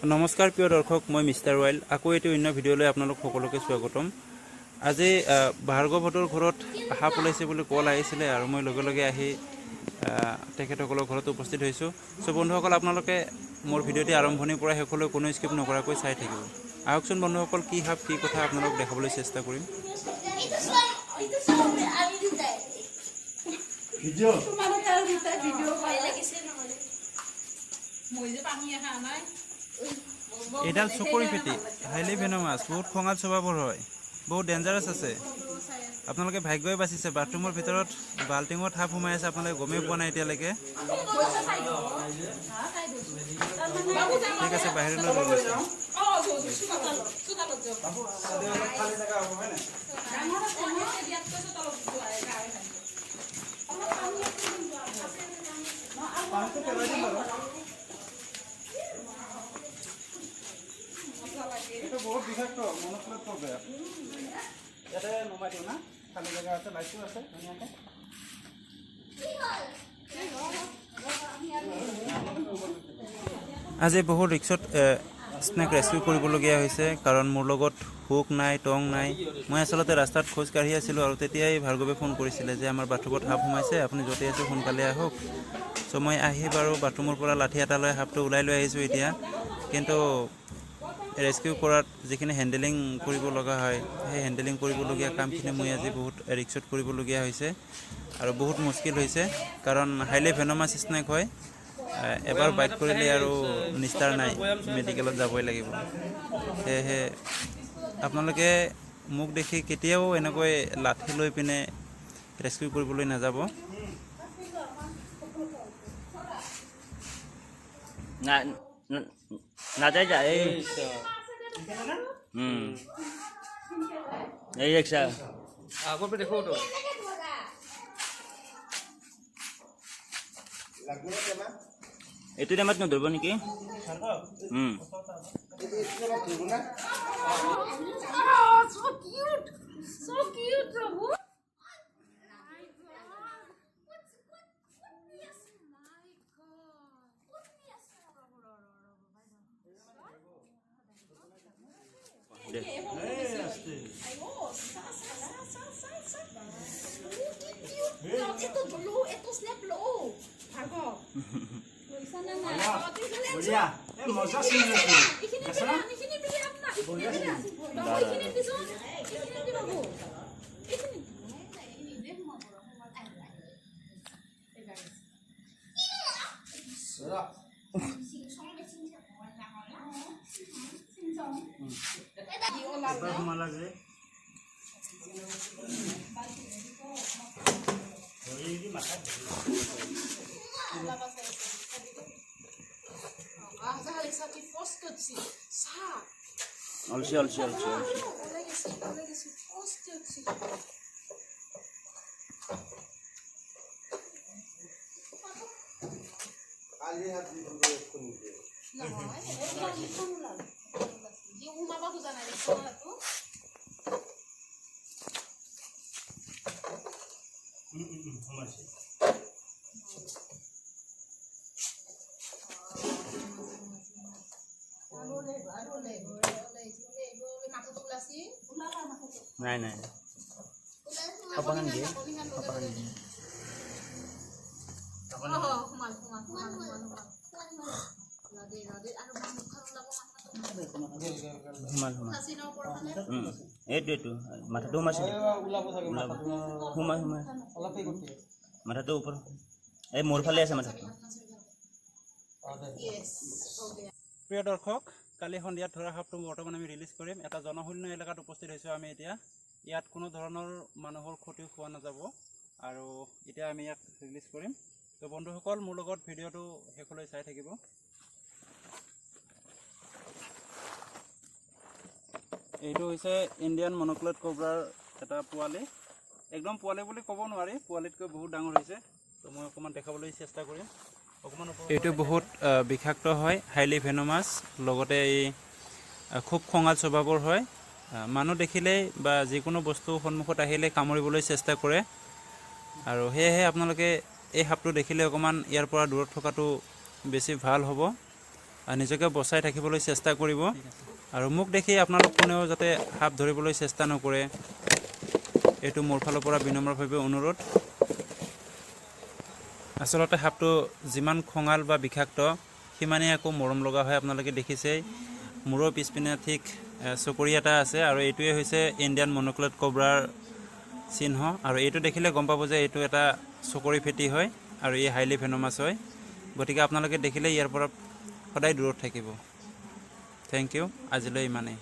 নমস্কাৰ প্ৰিয় দৰ্শক, মই মিষ্টাৰ ৰয়েল আকৌ এটি অন্য ভিডিঅ'লৈ আপোনালোক সকলোকে স্বাগতম। আজি ভাৰ্গৱহঁতৰ ঘৰত সাপ ওলাইছে বুলি কল আহিছিলে আৰু মই লগে লগে আহি তেখেতসকলৰ ঘৰত উপস্থিত হৈছোঁ। চ' বন্ধুসকল, আপোনালোকে মোৰ ভিডিঅ'টি আৰম্ভণিৰ পৰা শেষলৈ কোনো স্কিপ নকৰাকৈ চাই থাকিব। আহকচোন বন্ধুসকল, কি সাপ কি কথা আপোনালোক দেখাবলৈ চেষ্টা কৰিম। এইডাল চকৰি ফেটি হাইলি ভেনমাছ, বহুত খঙাল স্বভাৱৰ হয়, বহুত ডেঞ্জাৰাছ আছে। আপোনালোকে ভাগ্যই বাচিছে, বাথৰুমৰ ভিতৰত বাল্টিঙত সাপ সোমাই আছে, আপোনালোকে গমেই পোৱা নাই এতিয়ালৈকে। ঠিক আছে, বাহিৰলৈ লৈ গৈছে। এইটো বহুত বিষাক্ত, মনস্লত পৰে। ইয়াতে নমাই দিওঁ না, খালী জেগা আছে, লাইটো আছে ধুনীয়াকৈ। আজি বহুত ৰিক্সত স্নেক ৰেস্কিউ কৰিবলগীয়া হৈছে, কাৰণ মোৰ লগত হুক নাই, টং নাই। মই আচলতে ৰাস্তাত খোজ কাঢ়ি আছিলোঁ আৰু তেতিয়াই ভাৰ্গৱে ফোন কৰিছিলে যে আমাৰ বাথৰুমত সাপ সোমাইছে, আপুনি য'তে আছে সোনকালে আহক। চ' মই আহি বাৰু বাথৰুমৰ পৰা লাঠি এটা লৈ সাপটো ওলাই লৈ আহিছোঁ এতিয়া। কিন্তু ৰেস্কিউ কৰাত যিখিনি হেণ্ডেলিং কৰিব লগা হয়, সেই হেণ্ডেলিং কৰিবলগীয়া কামখিনি মই আজি বহুত ৰিক্সত কৰিবলগীয়া হৈছে আৰু বহুত মুস্কিল হৈছে, কাৰণ হাইলি ভেনমাছ স্নেক হয়। এবাৰ বাইট কৰিলে আৰু নিস্তাৰ নাই, মেডিকেলত যাবই লাগিব। সেয়েহে আপোনালোকে মোক দেখি কেতিয়াও এনেকৈ লাঠি লৈ পিনে ৰেস্কিউ কৰিবলৈ নাযাব। নাযায় যা এই এই একটা আগৰ পৰা দেখো তো এইটো টাইমত নধৰিব নেকি? So cute, Prabhu. Ito snap low. Bhargav. মজা চিন আছে। অলছি অলছি অলছি অলছি নাই নাই kapan dia itu mataটো masih mataটো ওপৰ এই মোৰ ফালে আছে mataটো। প্ৰিয় দৰ্শক, কালি সন্ধিয়াত ধৰা সাপটো বৰ্তমান আমি ৰিলিজ কৰিম। এটা জনশূন্য এলেকাত উপস্থিত হৈছোঁ আমি এতিয়া। ইয়াত কোনো ধৰণৰ মানুহৰ ক্ষতি হোৱা নাযাব আৰু এতিয়া আমি ইয়াক ৰিলিজ কৰিম। তো বন্ধুসকল, মোৰ লগত ভিডিঅ'টো শেষলৈ চাই থাকিব। এইটো হৈছে ইণ্ডিয়ান মনক্লেট কোব্ৰাৰ এটা পোৱালি। একদম পোৱালি বুলি ক'ব নোৱাৰি, পোৱালিতকৈ বহুত ডাঙৰ হৈছে। তো মই অকণমান দেখাবলৈ চেষ্টা কৰিম। এইটো বহুত বিষাক্ত হয়, হাইলি ভেনমাছ, লগতে এই খুব খঙাল স্বভাৱৰ হয়। মানুহ দেখিলেই বা যিকোনো বস্তু সন্মুখত আহিলে কামুৰিবলৈ চেষ্টা কৰে আৰু সেয়েহে আপোনালোকে এই সাপটো দেখিলে অকণমান ইয়াৰ পৰা দূৰত থকাটো বেছি ভাল হ'ব। আৰু নিজকে বচাই থাকিবলৈ চেষ্টা কৰিব আৰু মোক দেখি আপোনালোক কোনেও যাতে সাপ ধৰিবলৈ চেষ্টা নকৰে এইটো মোৰ ফালৰ পৰা বিনম্ৰভাৱে অনুৰোধ আচলতে সাপটো যিমান খঙাল বা বিষাক্ত সিমানেই আকৌ মৰম লগা হয় আপোনালোকে দেখিছেই মূৰৰ পিছপিনে ঠিক চকৰি এটা আছে আৰু এইটোৱে হৈছে ইণ্ডিয়ান মন'ক্লেট কব্ৰাৰ চিহ্ন আৰু এইটো দেখিলে গম পাব যে এইটো এটা চকৰি ফেটি হয় আৰু এই হাইলি ভেনমাছ হয় গতিকে আপোনালোকে দেখিলে ইয়াৰ পৰা সদায় দূৰত থাকিব থেংক ইউ আজিলৈ ইমানেই